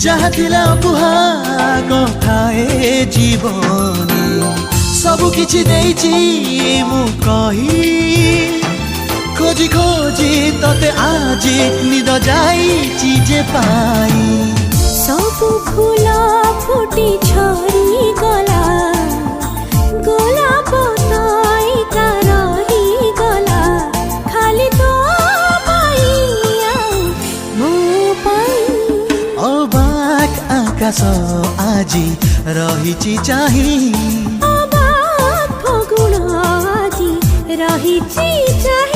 जहाँ थिला कुहा कथाए जीवनी सबु किछि देइछि मु कही खोजी खोजी तते आजी निद जाइछि जे पाई सबु फूल फुटी झरी गला गोलाप तैका रही गला खाली तो पाई मो पाई अबाक आकाश आजी रहिछि चाहिँ अबाक फगुण आजी रहिछि चाहिँ।